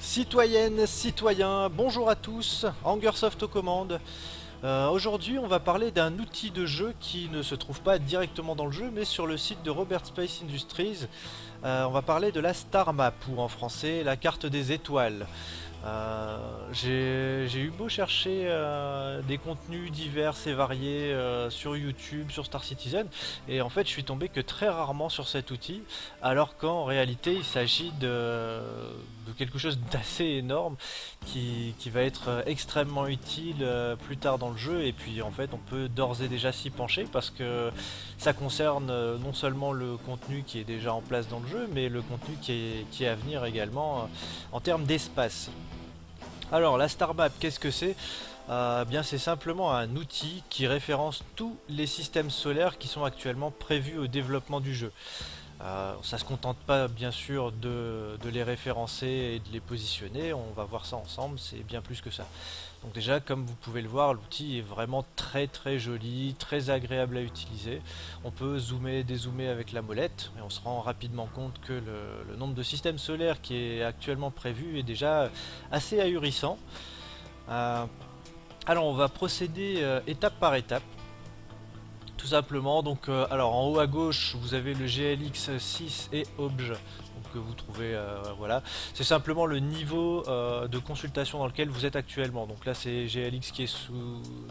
Citoyennes, citoyens, bonjour à tous, Angersoft aux commandes. Aujourd'hui, on va parler d'un outil de jeu qui ne se trouve pas directement dans le jeu, mais sur le site de Robert Space Industries. On va parler de la Star Map, ou en français, la carte des étoiles. J'ai eu beau chercher des contenus divers et variés sur YouTube, sur Star Citizen, et en fait je suis tombé que très rarement sur cet outil, alors qu'en réalité il s'agit de quelque chose d'assez énorme qui va être extrêmement utile plus tard dans le jeu, et puis en fait on peut d'ores et déjà s'y pencher parce que ça concerne non seulement le contenu qui est déjà en place dans le jeu, mais le contenu qui est à venir également en termes d'espace. Alors la Star Map, qu'est-ce que c'est? Bien c'est simplement un outil qui référence tous les systèmes solaires qui sont actuellement prévus au développement du jeu. Ça se contente pas bien sûr de les référencer et de les positionner, on va voir ça ensemble, c'est bien plus que ça. Donc déjà comme vous pouvez le voir, l'outil est vraiment très joli, très agréable à utiliser. On peut zoomer, dézoomer avec la molette et on se rend rapidement compte que le nombre de systèmes solaires qui est actuellement prévu est déjà assez ahurissant. Euh, alors on va procéder étape par étape. Tout simplement, donc alors en haut à gauche vous avez le GLX 6 et Obj, donc que vous trouvez voilà, c'est simplement le niveau de consultation dans lequel vous êtes actuellement. Donc là c'est GLX qui est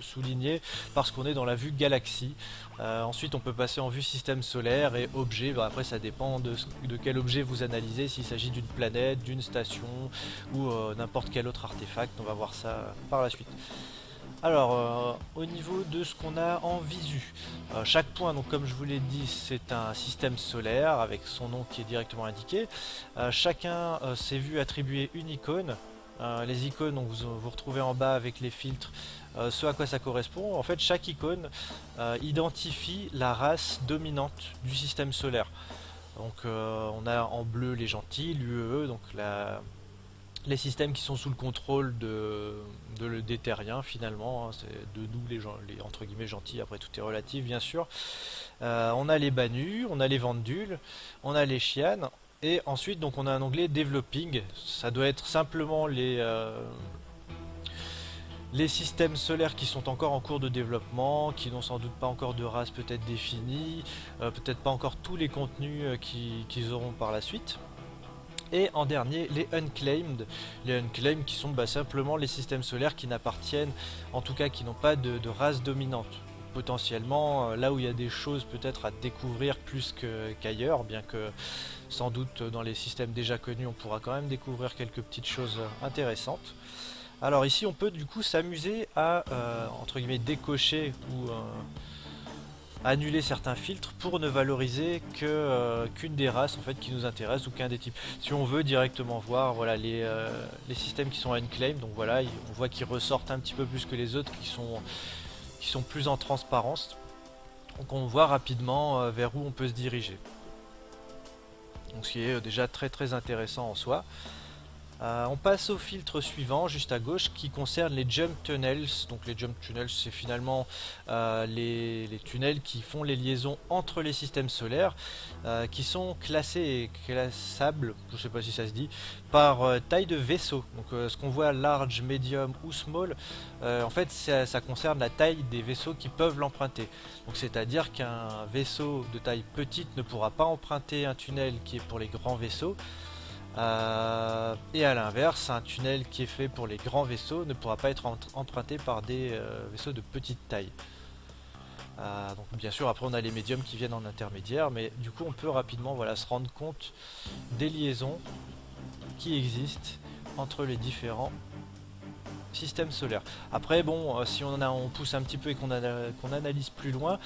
souligné parce qu'on est dans la vue galaxie. Ensuite on peut passer en vue système solaire et objet, bah, après ça dépend de quel objet vous analysez, s'il s'agit d'une planète, d'une station ou n'importe quel autre artefact, on va voir ça par la suite. Alors, au niveau de ce qu'on a en visu, chaque point, donc comme je vous l'ai dit, c'est un système solaire avec son nom qui est directement indiqué. Chacun s'est vu attribuer une icône. Les icônes, donc vous retrouvez en bas avec les filtres ce à quoi ça correspond. En fait, chaque icône identifie la race dominante du système solaire. Donc, on a en bleu les gentils, l'UEE, donc les systèmes qui sont sous le contrôle des terriens finalement, hein, c'est de nous les gens, les entre guillemets gentils, après tout est relatif bien sûr. On a les Banus, on a les Vanduls, on a les Chianes, et ensuite donc on a un onglet Developing, ça doit être simplement les systèmes solaires qui sont encore en cours de développement, qui n'ont sans doute pas encore de race peut-être définie, peut-être pas encore tous les contenus qu'ils auront par la suite. Et en dernier, les unclaimed. Les unclaimed qui sont simplement les systèmes solaires qui n'appartiennent, en tout cas qui n'ont pas de race dominante. Potentiellement, là où il y a des choses peut-être à découvrir plus qu'ailleurs, bien que sans doute dans les systèmes déjà connus, on pourra quand même découvrir quelques petites choses intéressantes. Alors ici, on peut du coup s'amuser à, entre guillemets, décocher ou annuler certains filtres pour ne valoriser qu'une des races en fait qui nous intéresse ou qu'un des types. Si on veut directement voir voilà les systèmes qui sont unclaimed, donc voilà on voit qu'ils ressortent un petit peu plus que les autres qui sont plus en transparence. Donc on voit rapidement vers où on peut se diriger. Donc ce qui est déjà très intéressant en soi. On passe au filtre suivant, juste à gauche, qui concerne les jump tunnels. Donc les jump tunnels, c'est finalement les tunnels qui font les liaisons entre les systèmes solaires, qui sont classés et classables, je ne sais pas si ça se dit, par taille de vaisseau. Donc ce qu'on voit large, medium ou small, en fait ça concerne la taille des vaisseaux qui peuvent l'emprunter. Donc c'est-à-dire qu'un vaisseau de taille petite ne pourra pas emprunter un tunnel qui est pour les grands vaisseaux. Et à l'inverse, un tunnel qui est fait pour les grands vaisseaux ne pourra pas être emprunté par des vaisseaux de petite taille. Donc bien sûr, après on a les médiums qui viennent en intermédiaire, mais du coup on peut rapidement voilà, se rendre compte des liaisons qui existent entre les différents système solaire. Après bon, si on pousse un petit peu et qu'on analyse plus loin,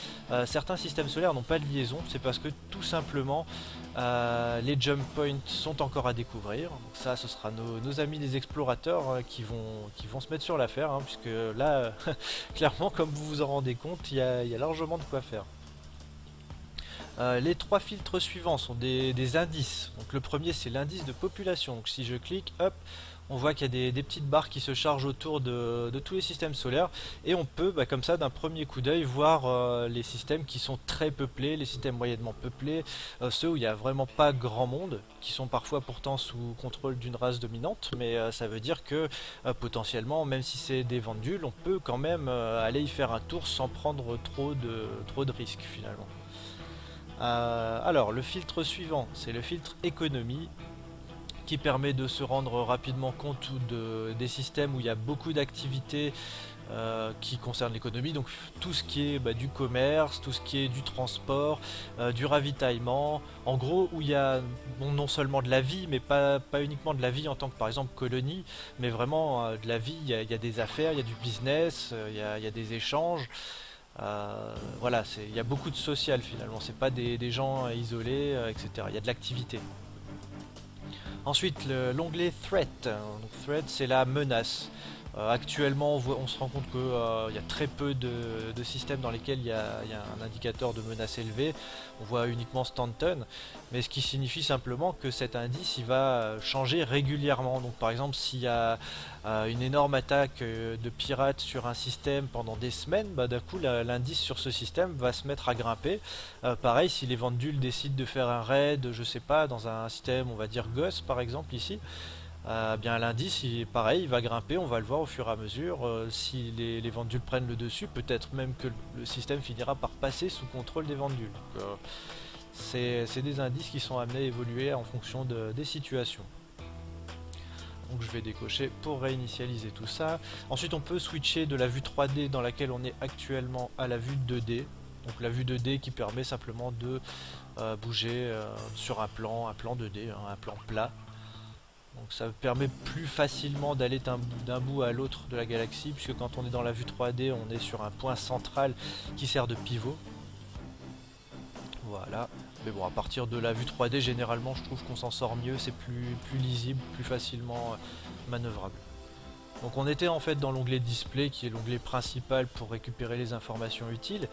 certains systèmes solaires n'ont pas de liaison, c'est parce que tout simplement les jump points sont encore à découvrir. Donc ça ce sera nos amis les explorateurs qui vont se mettre sur l'affaire, hein, puisque là clairement comme vous vous en rendez compte, il y a largement de quoi faire. Les trois filtres suivants sont des indices. Donc le premier c'est l'indice de population. Donc si je clique, hop, on voit qu'il y a des petites barres qui se chargent autour de tous les systèmes solaires et on peut comme ça d'un premier coup d'œil voir les systèmes qui sont très peuplés, les systèmes moyennement peuplés, ceux où il n'y a vraiment pas grand monde, qui sont parfois pourtant sous contrôle d'une race dominante, mais ça veut dire que potentiellement, même si c'est des vendules, on peut quand même aller y faire un tour sans prendre trop de risques finalement. Alors le filtre suivant, c'est le filtre économie qui permet de se rendre rapidement compte des systèmes où il y a beaucoup d'activités qui concernent l'économie, donc tout ce qui est du commerce, tout ce qui est du transport, du ravitaillement, en gros où il y a non seulement de la vie, mais pas uniquement de la vie en tant que par exemple colonie, mais vraiment de la vie, il y a des affaires, il y a du business, il y a des échanges. Voilà, il y a beaucoup de social finalement, c'est pas des gens isolés, etc. Il y a de l'activité. Ensuite, l'onglet Threat. Donc, Threat, c'est la menace. Actuellement, on se rend compte qu'il y a très peu de systèmes dans lesquels il y a un indicateur de menace élevé. On voit uniquement Stanton, mais ce qui signifie simplement que cet indice il va changer régulièrement. Donc, par exemple, s'il y a une énorme attaque de pirates sur un système pendant des semaines, d'un coup, l'indice sur ce système va se mettre à grimper. Pareil, si les vendules décident de faire un raid, je sais pas, dans un système, on va dire Goss par exemple ici. Bien l'indice, pareil, il va grimper, on va le voir au fur et à mesure. Si les vendules prennent le dessus, peut-être même que le système finira par passer sous contrôle des vendules. Donc, c'est des indices qui sont amenés à évoluer en fonction des situations. Donc je vais décocher pour réinitialiser tout ça. Ensuite on peut switcher de la vue 3D dans laquelle on est actuellement à la vue 2D. Donc la vue 2D qui permet simplement de bouger sur un plan 2D, hein, un plan plat. Donc ça permet plus facilement d'aller d'un bout à l'autre de la galaxie, puisque quand on est dans la vue 3D, on est sur un point central qui sert de pivot. Voilà. Mais bon, à partir de la vue 3D, généralement, je trouve qu'on s'en sort mieux, c'est plus lisible, plus facilement manœuvrable. Donc on était en fait dans l'onglet display, qui est l'onglet principal pour récupérer les informations utiles.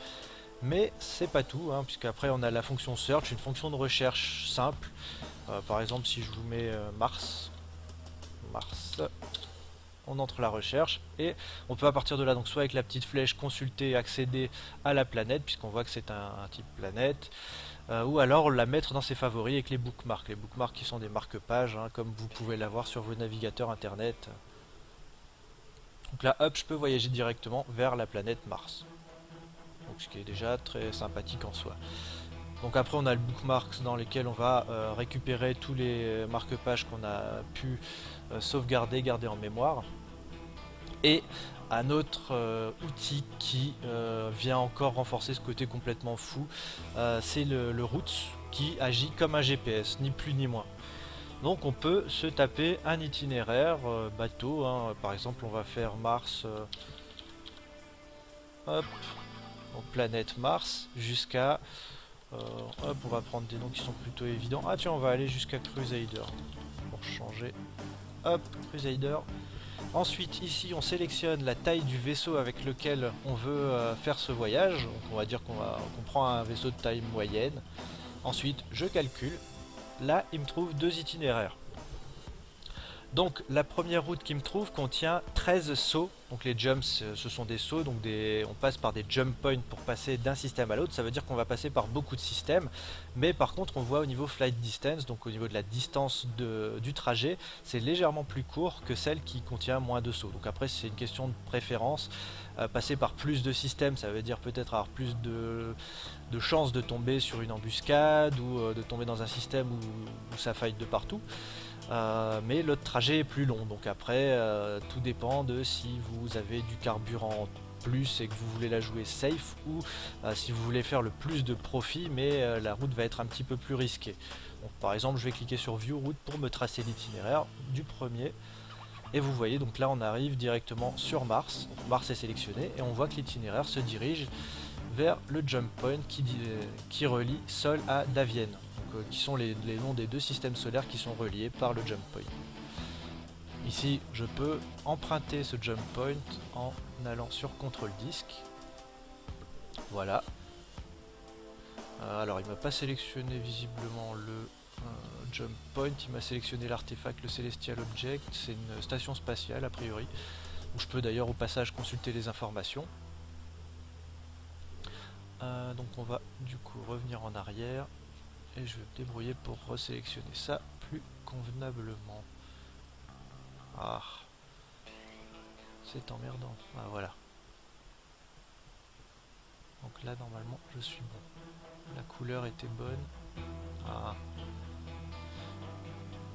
Mais c'est pas tout, hein, puisqu'après on a la fonction search, une fonction de recherche simple. Par exemple, si je vous mets Mars, on entre la recherche et on peut à partir de là, donc soit avec la petite flèche, consulter, accéder à la planète, puisqu'on voit que c'est un type planète, ou alors la mettre dans ses favoris avec les bookmarks. Les bookmarks qui sont des marque-pages, hein, comme vous pouvez l'avoir sur vos navigateurs internet. Donc là, hop, je peux voyager directement vers la planète Mars. Donc, ce qui est déjà très sympathique en soi. Donc après on a le bookmarks dans lequel on va récupérer tous les marque-pages qu'on a pu sauvegarder, garder en mémoire. Et un autre outil qui vient encore renforcer ce côté complètement fou, c'est le Routes qui agit comme un GPS, ni plus ni moins. Donc on peut se taper un itinéraire bateau, hein. Par exemple on va faire Mars, hop, donc planète Mars, jusqu'à... hop, on va prendre des noms qui sont plutôt évidents. Ah tiens, on va aller jusqu'à Crusader pour changer. Hop, Crusader. Ensuite, ici, on sélectionne la taille du vaisseau avec lequel on veut faire ce voyage. Donc, on va dire qu'on prend un vaisseau de taille moyenne. Ensuite, je calcule. Là, il me trouve deux itinéraires. Donc la première route qui me trouve contient 13 sauts. Donc les jumps ce sont des sauts, donc on passe par des jump points pour passer d'un système à l'autre. Ça veut dire qu'on va passer par beaucoup de systèmes. Mais par contre on voit au niveau flight distance, donc au niveau de la distance du trajet, c'est légèrement plus court que celle qui contient moins de sauts. Donc après c'est une question de préférence. Passer par plus de systèmes, ça veut dire peut-être avoir plus de chances de tomber sur une embuscade ou de tomber dans un système où ça fight de partout. Mais le trajet est plus long, donc après tout dépend de si vous avez du carburant en plus et que vous voulez la jouer safe, ou si vous voulez faire le plus de profit mais la route va être un petit peu plus risquée. Donc, par exemple je vais cliquer sur View Route pour me tracer l'itinéraire du premier, et vous voyez donc là on arrive directement sur Mars. Donc, Mars est sélectionné et on voit que l'itinéraire se dirige vers le jump point qui relie Sol à Davienne, qui sont les noms des deux systèmes solaires qui sont reliés par le jump point. Ici, je peux emprunter ce jump point en allant sur Control Disk. Voilà. Alors il m'a pas sélectionné visiblement le jump point, il m'a sélectionné l'artefact, le Celestial Object, c'est une station spatiale a priori, où je peux d'ailleurs au passage consulter les informations. Donc on va du coup revenir en arrière, et je vais me débrouiller pour resélectionner ça plus convenablement. Ah, c'est emmerdant. Ah voilà. Donc là normalement je suis bon. La couleur était bonne. Ah.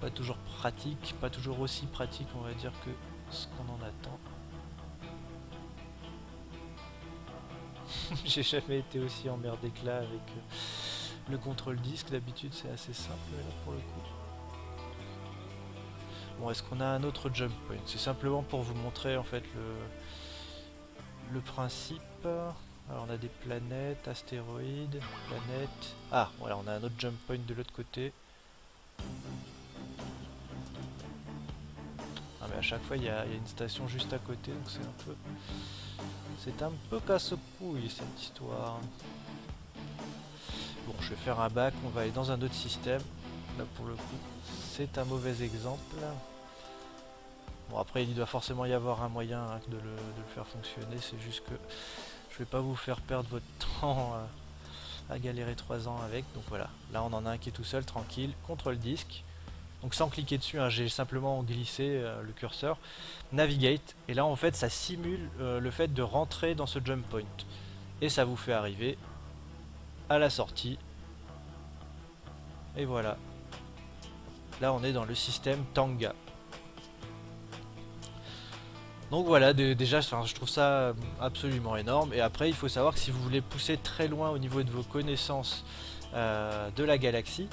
Pas toujours pratique, pas toujours aussi pratique on va dire que ce qu'on en attend. J'ai jamais été aussi emmerdé que là avec le contrôle disque, d'habitude c'est assez simple là pour le coup. Bon, est-ce qu'on a un autre jump point? C'est simplement pour vous montrer en fait le principe. Alors on a des planètes, astéroïdes, planètes. Ah voilà, on a un autre jump point de l'autre côté. Ah mais à chaque fois il y a une station juste à côté, donc c'est un peu casse-couille cette histoire. Bon, je vais faire un bac, on va aller dans un autre système. Là pour le coup, c'est un mauvais exemple. Bon après il doit forcément y avoir un moyen hein, de le faire fonctionner, c'est juste que je vais pas vous faire perdre votre temps à galérer 3 ans avec. Donc voilà, là on en a un qui est tout seul, tranquille, contrôle disque. Donc sans cliquer dessus, hein, j'ai simplement glissé le curseur, navigate, et là en fait ça simule le fait de rentrer dans ce jump point. Et ça vous fait arriver à la sortie. Et voilà. Là on est dans le système Tanga. Donc voilà, déjà je trouve ça absolument énorme. Et après il faut savoir que si vous voulez pousser très loin au niveau de vos connaissances de la galaxie,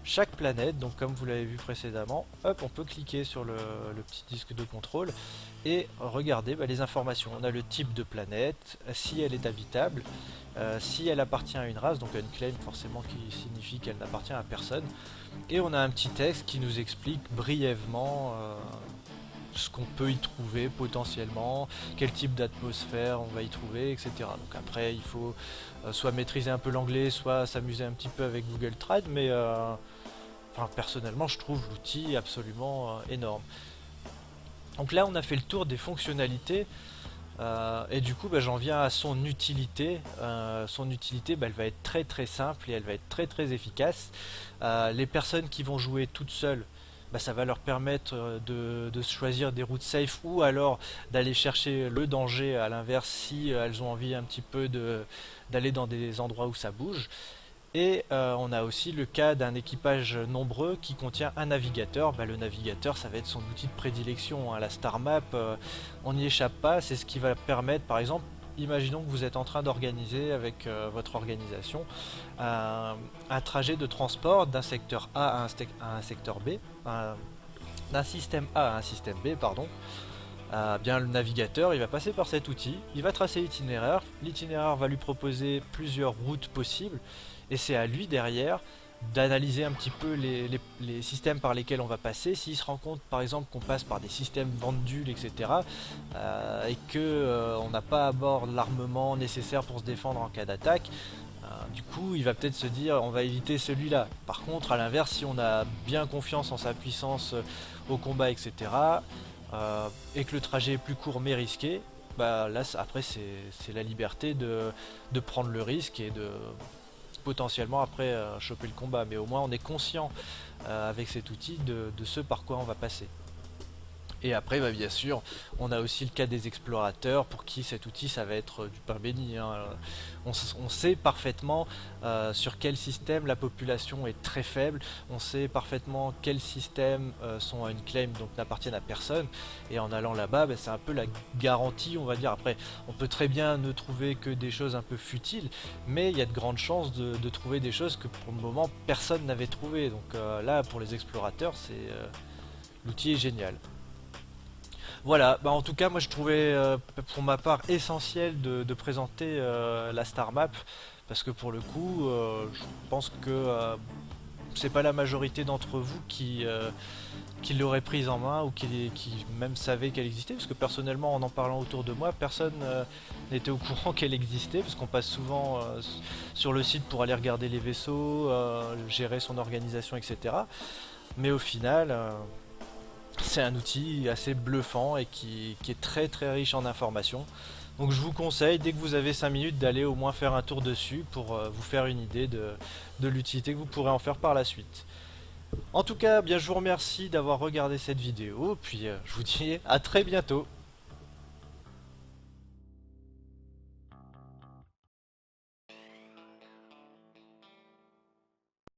chaque planète, donc comme vous l'avez vu précédemment, hop, on peut cliquer sur le petit disque de contrôle et regarder les informations. On a le type de planète, si elle est habitable, si elle appartient à une race, donc unclaimed forcément qui signifie qu'elle n'appartient à personne. Et on a un petit texte qui nous explique brièvement ce qu'on peut y trouver potentiellement, quel type d'atmosphère on va y trouver, etc. Donc après il faut soit maîtriser un peu l'anglais, soit s'amuser un petit peu avec Google Trad, mais enfin, personnellement je trouve l'outil absolument énorme. Donc là on a fait le tour des fonctionnalités. Et du coup j'en viens à son utilité. Son utilité elle va être très très simple et elle va être très très efficace. Les personnes qui vont jouer toutes seules, ça va leur permettre de choisir des routes safe ou alors d'aller chercher le danger à l'inverse si elles ont envie un petit peu d'aller dans des endroits où ça bouge. Et on a aussi le cas d'un équipage nombreux qui contient un navigateur. Le navigateur, ça va être son outil de prédilection, hein. La Star Map, on n'y échappe pas. C'est ce qui va permettre, par exemple, imaginons que vous êtes en train d'organiser avec votre organisation un trajet de transport d'un secteur A à un secteur B, d'un système A à un système B, pardon. Bien le navigateur il va passer par cet outil, il va tracer l'itinéraire va lui proposer plusieurs routes possibles et c'est à lui derrière d'analyser un petit peu les systèmes par lesquels on va passer. S'il se rend compte par exemple qu'on passe par des systèmes vendules etc et que on n'a pas à bord l'armement nécessaire pour se défendre en cas d'attaque, du coup il va peut-être se dire on va éviter celui-là. Par contre à l'inverse, si on a bien confiance en sa puissance au combat etc et que le trajet est plus court mais risqué, là après c'est la liberté de prendre le risque et de potentiellement après choper le combat, mais au moins on est conscient avec cet outil de ce par quoi on va passer. Et après, bien sûr, on a aussi le cas des explorateurs pour qui cet outil ça va être du pain béni, hein. On sait parfaitement sur quel système la population est très faible, on sait parfaitement quels systèmes sont unclaimed, donc n'appartiennent à personne, et en allant là-bas, c'est un peu la garantie, on va dire. Après, on peut très bien ne trouver que des choses un peu futiles, mais il y a de grandes chances de trouver des choses que pour le moment personne n'avait trouvé. Donc là, pour les explorateurs, l'outil est génial. Voilà, en tout cas moi je trouvais pour ma part essentiel de présenter la Star Map parce que pour le coup je pense que c'est pas la majorité d'entre vous qui l'aurait prise en main ou qui même savait qu'elle existait, parce que personnellement, en parlant autour de moi, personne n'était au courant qu'elle existait, parce qu'on passe souvent sur le site pour aller regarder les vaisseaux, gérer son organisation, etc. Mais au final, c'est un outil assez bluffant et qui est très très riche en informations. Donc je vous conseille, dès que vous avez 5 minutes, d'aller au moins faire un tour dessus pour vous faire une idée de l'utilité que vous pourrez en faire par la suite. En tout cas, bien, je vous remercie d'avoir regardé cette vidéo, puis je vous dis à très bientôt.